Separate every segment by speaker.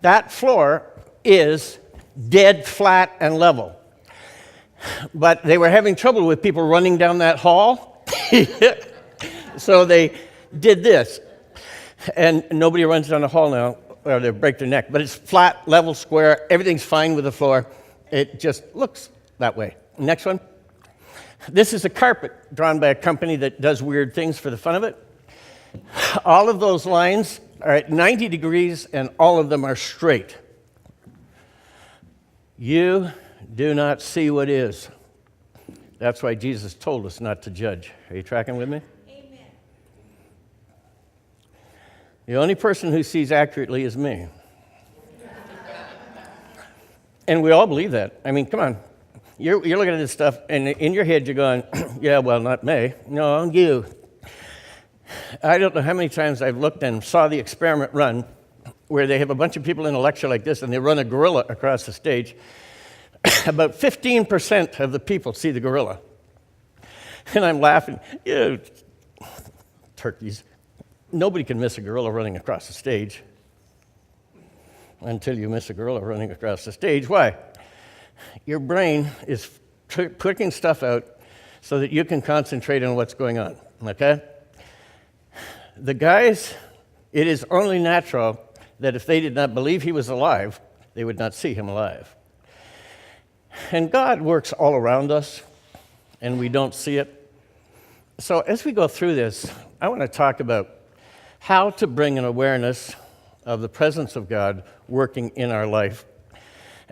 Speaker 1: That floor is dead flat and level. But they were having trouble with people running down that hall. So they did this. And nobody runs down the hall now, or they break their neck. But it's flat, level, square. Everything's fine with the floor. It just looks that way. Next one. This is a carpet drawn by a company that does weird things for the fun of it. All of those lines are at 90 degrees, and all of them are straight. You do not see what is. That's why Jesus told us not to judge. Are you tracking with me?
Speaker 2: Amen.
Speaker 1: The only person who sees accurately is me. And we all believe that. I mean, come on. You're looking at this stuff, and in your head you're going, yeah, well, not me. No, you. I don't know how many times I've looked and saw the experiment run where they have a bunch of people in a lecture like this, and they run a gorilla across the stage. About 15% of the people see the gorilla. And I'm laughing. Yeah, turkeys. Nobody can miss a gorilla running across the stage until you miss a gorilla running across the stage. Why? Your brain is putting stuff out so that you can concentrate on what's going on, okay? The guys, it is only natural that if they did not believe he was alive, they would not see him alive. And God works all around us, and we don't see it. So as we go through this, I want to talk about how to bring an awareness of the presence of God working in our life.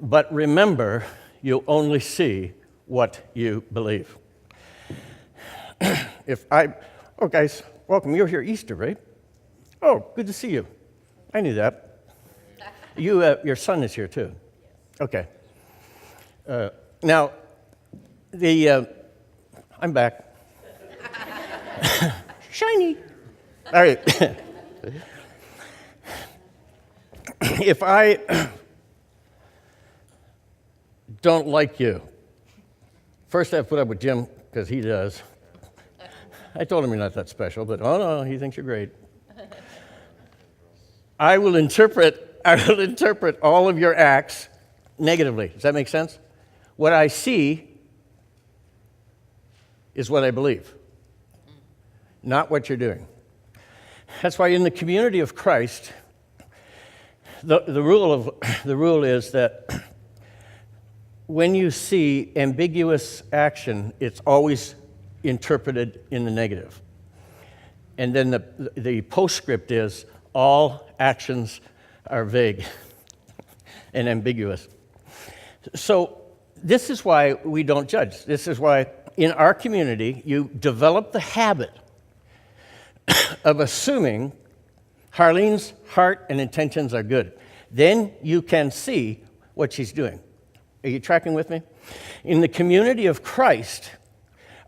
Speaker 1: But remember, you only see what you believe. Oh, guys, welcome. You're here Easter, right? Oh, good to see you. I knew that. Your son is here too. Okay. Now, I'm back. Shiny. All right. If I don't like you, first I have to put up with Jim because he does. I told him you're not that special, but oh no, he thinks you're great. I will interpret all of your acts negatively. Does that make sense? What I see is what I believe, not what you're doing. That's why in the community of Christ, the rule is that when you see ambiguous action, it's always interpreted in the negative. And then the postscript is all actions are vague and ambiguous. So this is why we don't judge. This is why in our community you develop the habit of assuming Harlene's heart and intentions are good. Then you can see what she's doing. Are you tracking with me? In the community of Christ,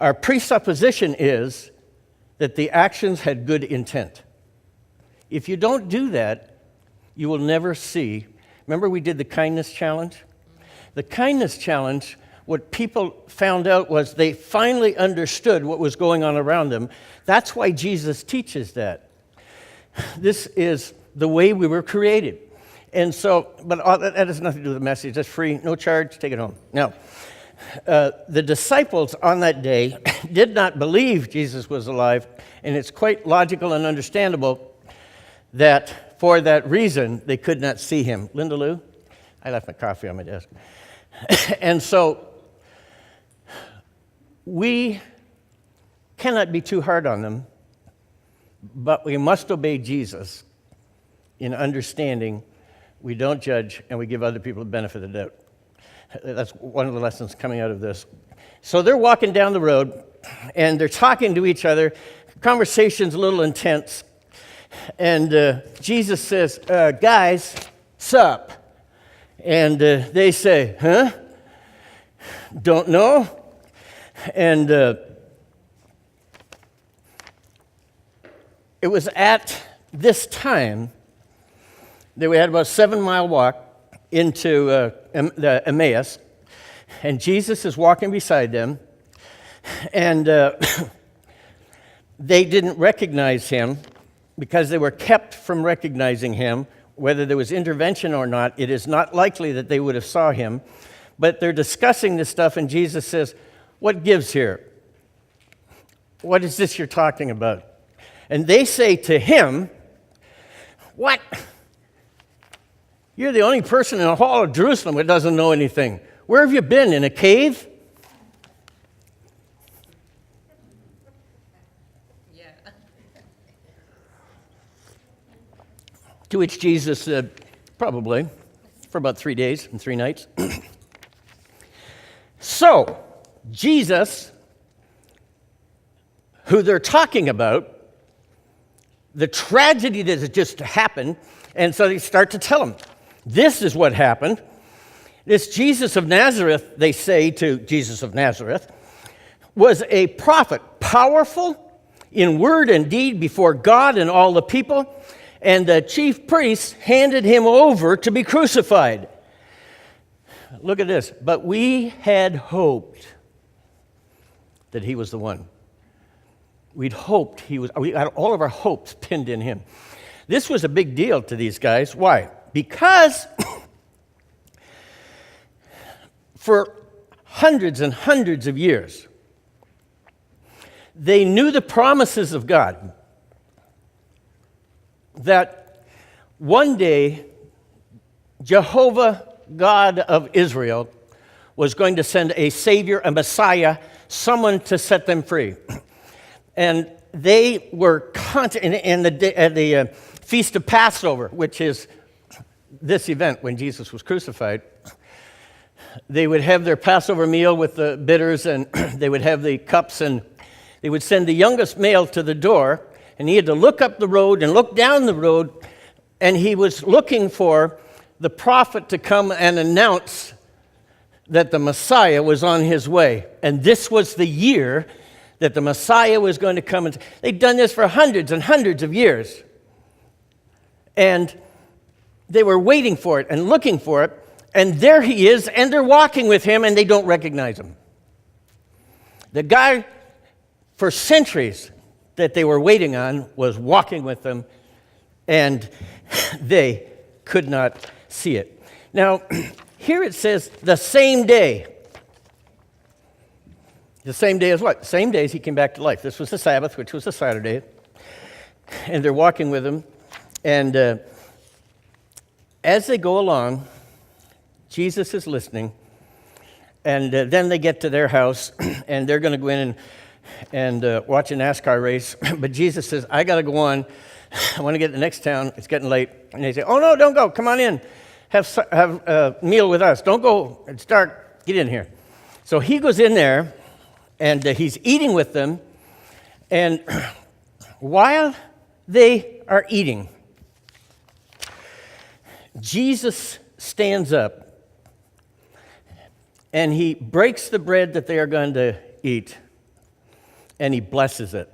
Speaker 1: our presupposition is that the actions had good intent. If you don't do that, you will never see. Remember we did the kindness challenge? The kindness challenge, what people found out was they finally understood what was going on around them. That's why Jesus teaches that. This is the way we were created. And so, but that has nothing to do with the message. That's free, no charge, take it home. Now, the disciples on that day did not believe Jesus was alive, and it's quite logical and understandable that for that reason they could not see him. Linda Lou, I left my coffee on my desk. And so we cannot be too hard on them, but we must obey Jesus in understanding we don't judge and we give other people the benefit of the doubt. That's one of the lessons coming out of this. So they're walking down the road and they're talking to each other. Conversation's a little intense. And Jesus says, guys, sup? And they say, huh? Don't know? And it was at this time that we had about a 7-mile walk into the Emmaus, and Jesus is walking beside them, and they didn't recognize him because they were kept from recognizing him whether there was intervention or not, it is not likely that they would have saw him. But they're discussing this stuff, and Jesus says, "What gives here? What is this you're talking about?" And they say to him, "What? You're the only person in the whole of Jerusalem that doesn't know anything. Where have you been, in a cave?"
Speaker 2: Yeah.
Speaker 1: To which Jesus said, "Probably, for about 3 days and 3 nights." So, Jesus, who they're talking about, the tragedy that has just happened, and so they start to tell him, this is what happened. This Jesus of Nazareth, they say to Jesus of Nazareth, was a prophet, powerful in word and deed before God and all the people, and the chief priests handed him over to be crucified. Look at this. But we had hoped that he was the one. We'd hoped he was, we had all of our hopes pinned in him. This was a big deal to these guys. Why? Because for hundreds and hundreds of years, they knew the promises of God that one day Jehovah, God of Israel, was going to send a Savior, a Messiah, someone to set them free. And they were at the Feast of Passover, which is this event when Jesus was crucified. They would have their Passover meal with the bitters, and they would have the cups, and they would send the youngest male to the door, and he had to look up the road and look down the road, and he was looking for the prophet to come and announce that the Messiah was on his way. And this was the year that the Messiah was going to come. And they'd done this for hundreds and hundreds of years. And they were waiting for it and looking for it. And there he is, and they're walking with him, and they don't recognize him. The guy, for centuries, that they were waiting on was walking with them, and they could not see it. Now, here it says the same day. The same day as what? Same day as he came back to life. This was the Sabbath, which was a Saturday. And they're walking with him. And as they go along, Jesus is listening. And then they get to their house, and they're going to go in and watch a NASCAR race. But Jesus says, "I got to go on. I want to get to the next town. It's getting late." And they say, "Oh, no, don't go. Come on in. Have a meal with us. Don't go. It's dark. Get in here." So he goes in there, and he's eating with them. And while they are eating, Jesus stands up, and he breaks the bread that they are going to eat, and he blesses it.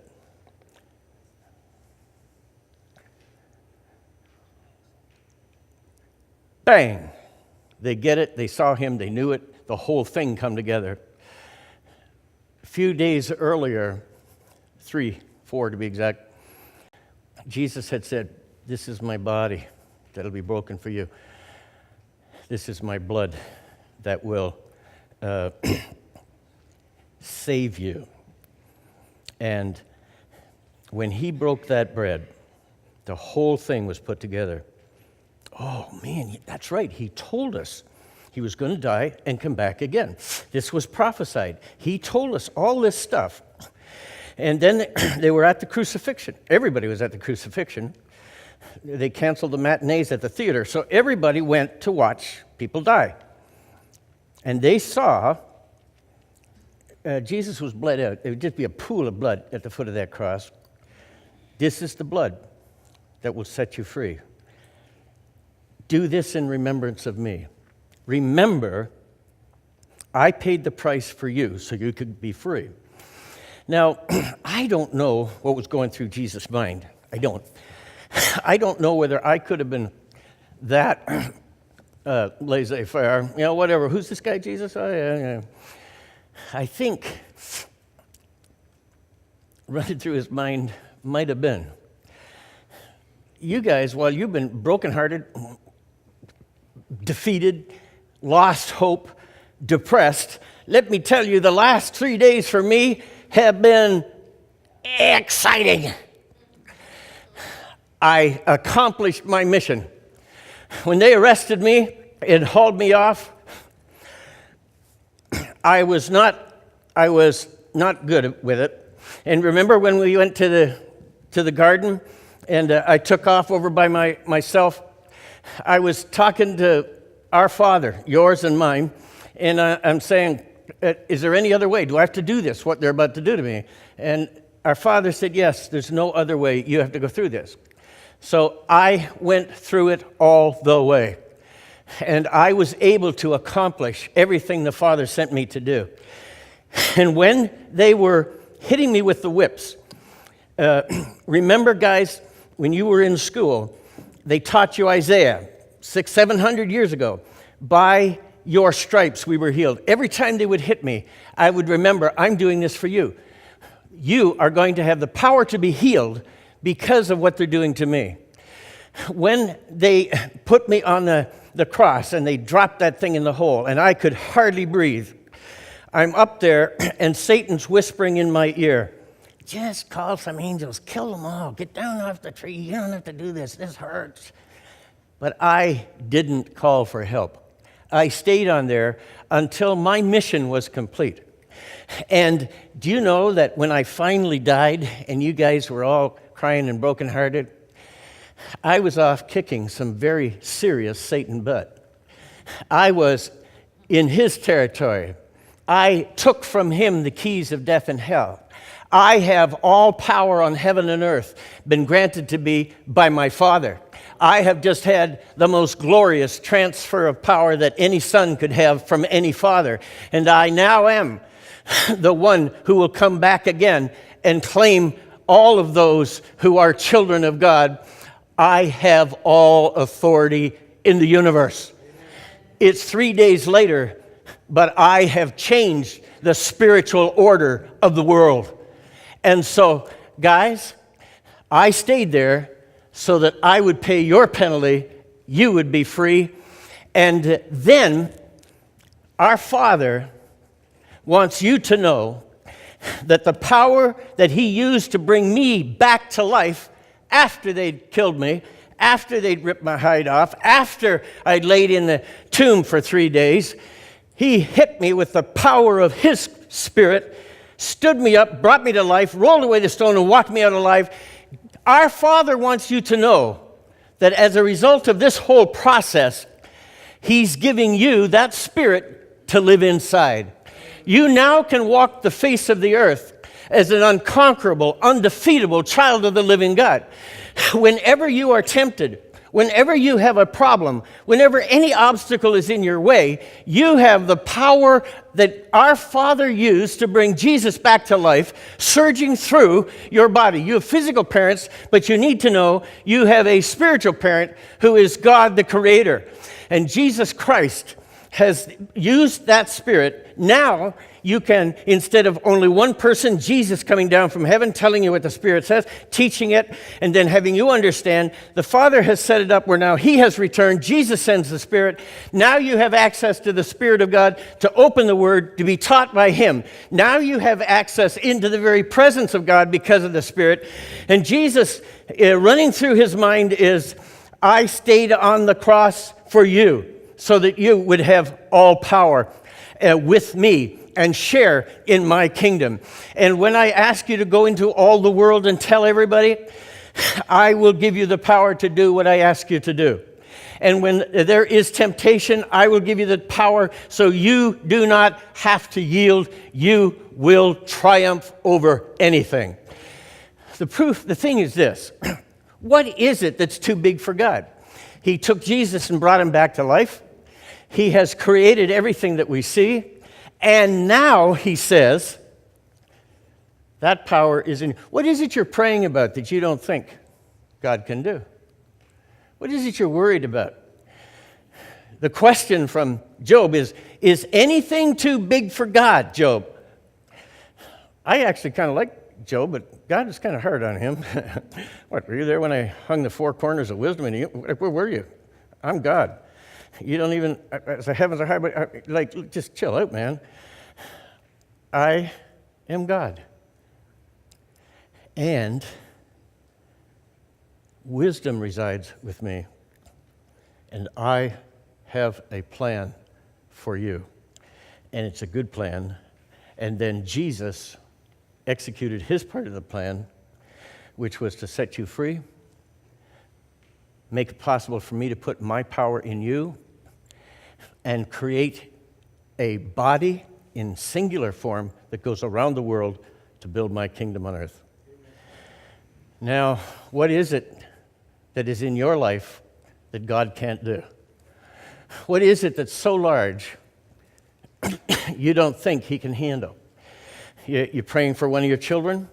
Speaker 1: Bang! They get it, they saw him, they knew it, the whole thing come together. A few days earlier, 3, 4 to be exact, Jesus had said, "This is my body that'll be broken for you. This is my blood that will save you." And when he broke that bread, the whole thing was put together. Oh, man, that's right. He told us he was going to die and come back again. This was prophesied. He told us all this stuff. And then they were at the crucifixion. Everybody was at the crucifixion. They canceled the matinees at the theater, so everybody went to watch people die. And they saw Jesus was bled out. There would just be a pool of blood at the foot of that cross. "This is the blood that will set you free. Do this in remembrance of me. Remember, I paid the price for you so you could be free." Now, I don't know what was going through Jesus' mind. I don't. I don't know whether I could have been that laissez-faire, whatever. Who's this guy, Jesus? Oh, yeah. I think running through his mind might have been, you guys, while you've been brokenhearted, defeated, lost hope, depressed, let me tell you, the last 3 days for me have been exciting. I accomplished my mission. When they arrested me and hauled me off, I was not good with it. And remember when we went to the garden and I took off over by myself? I was talking to our Father, yours and mine, and I'm saying, is there any other way? Do I have to do this, what they're about to do to me? And our Father said, yes, there's no other way. You have to go through this. So I went through it all the way. And I was able to accomplish everything the Father sent me to do. And when they were hitting me with the whips, remember, guys, when you were in school, they taught you Isaiah 600-700 years ago. By your stripes we were healed. Every time they would hit me, I would remember, I'm doing this for you. You are going to have the power to be healed because of what they're doing to me. When they put me on the cross and they dropped that thing in the hole and I could hardly breathe, I'm up there and Satan's whispering in my ear, just call some angels, kill them all, get down off the tree, you don't have to do this hurts. But I didn't call for help. I stayed on there until my mission was complete. And do you know that when I finally died and you guys were all crying and brokenhearted, I was off kicking some very serious Satan butt. I was in his territory. I took from him the keys of death and hell. I have all power on heaven and earth, been granted to me by my Father. I have just had the most glorious transfer of power that any son could have from any father. And I now am the one who will come back again and claim all of those who are children of God. I have all authority in the universe. It's 3 days later, but I have changed the spiritual order of the world. And so, guys, I stayed there so that I would pay your penalty, you would be free. And then our Father wants you to know that the power that he used to bring me back to life after they'd killed me, after they'd ripped my hide off, after I'd laid in the tomb for 3 days, he hit me with the power of his Spirit, stood me up, brought me to life, rolled away the stone, and walked me out alive. Our Father wants you to know that as a result of this whole process, he's giving you that Spirit to live inside. You now can walk the face of the earth as an unconquerable, undefeatable child of the living God. Whenever you are tempted, whenever you have a problem, whenever any obstacle is in your way, you have the power that our Father used to bring Jesus back to life, surging through your body. You have physical parents, but you need to know you have a spiritual parent who is God the Creator. And Jesus Christ has used that Spirit. Now you can, instead of only one person, Jesus coming down from heaven, telling you what the Spirit says, teaching it, and then having you understand, the Father has set it up where now he has returned, Jesus sends the Spirit. Now you have access to the Spirit of God to open the Word, to be taught by him. Now you have access into the very presence of God because of the Spirit. And Jesus, running through his mind is, I stayed on the cross for you, so that you would have all power with me and share in my kingdom. And when I ask you to go into all the world and tell everybody, I will give you the power to do what I ask you to do. And when there is temptation, I will give you the power so you do not have to yield. You will triumph over anything. The thing is this. What is it that's too big for God? He took Jesus and brought him back to life. He has created everything that we see. And now he says, that power is in you. What is it you're praying about that you don't think God can do? What is it you're worried about? The question from Job is anything too big for God, Job? I actually kind of like Joe, but God is kind of hard on him. What, were you there when I hung the four corners of wisdom? And where were you? I'm God. You don't even, as the heavens are high, but like, just chill out, man. I am God. And wisdom resides with me. And I have a plan for you. And it's a good plan. And then Jesus executed his part of the plan, which was to set you free, make it possible for me to put my power in you, and create a body in singular form that goes around the world to build my kingdom on earth. Now, what is it that is in your life that God can't do? What is it that's so large you don't think he can handle? You're praying for one of your children?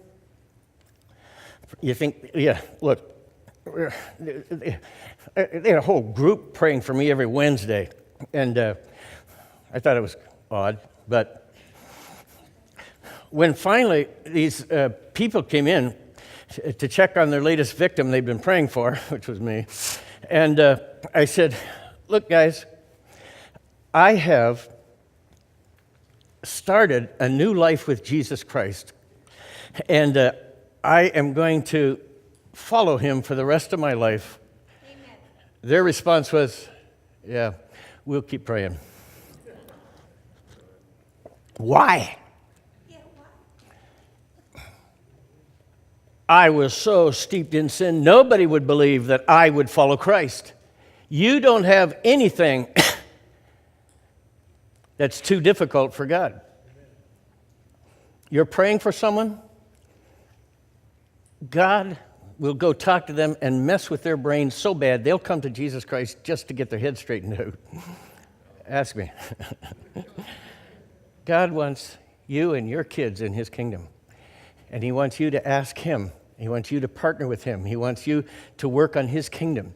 Speaker 1: You think, yeah, look, they had a whole group praying for me every Wednesday, and I thought it was odd, but when finally these people came in to check on their latest victim they've been praying for, which was me, and I said, look, guys, I have started a new life with Jesus Christ, and I am going to follow him for the rest of my life. Amen. Their response was, yeah, we'll keep praying. Why? Yeah, why? I was so steeped in sin, nobody would believe that I would follow Christ. You don't have anything that's too difficult for God. You're praying for someone, God will go talk to them and mess with their brains so bad they'll come to Jesus Christ just to get their head straightened out. Ask me. God wants you and your kids in his kingdom. And he wants you to ask him. He wants you to partner with him. He wants you to work on his kingdom.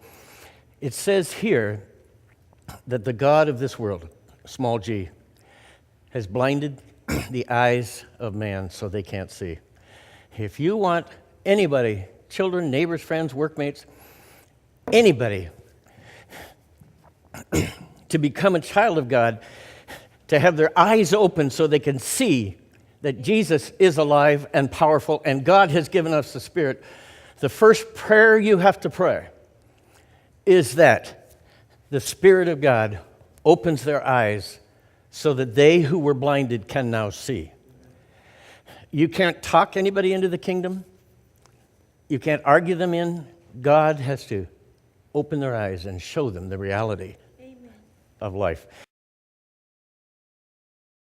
Speaker 1: It says here that the God of this world, small g, has blinded the eyes of man so they can't see. If you want anybody, children, neighbors, friends, workmates, anybody to become a child of God, to have their eyes open so they can see that Jesus is alive and powerful and God has given us the Spirit, the first prayer you have to pray is that the Spirit of God opens their eyes so that they who were blinded can now see. You can't talk anybody into the kingdom. You can't argue them in. God has to open their eyes and show them the reality Amen. Of life.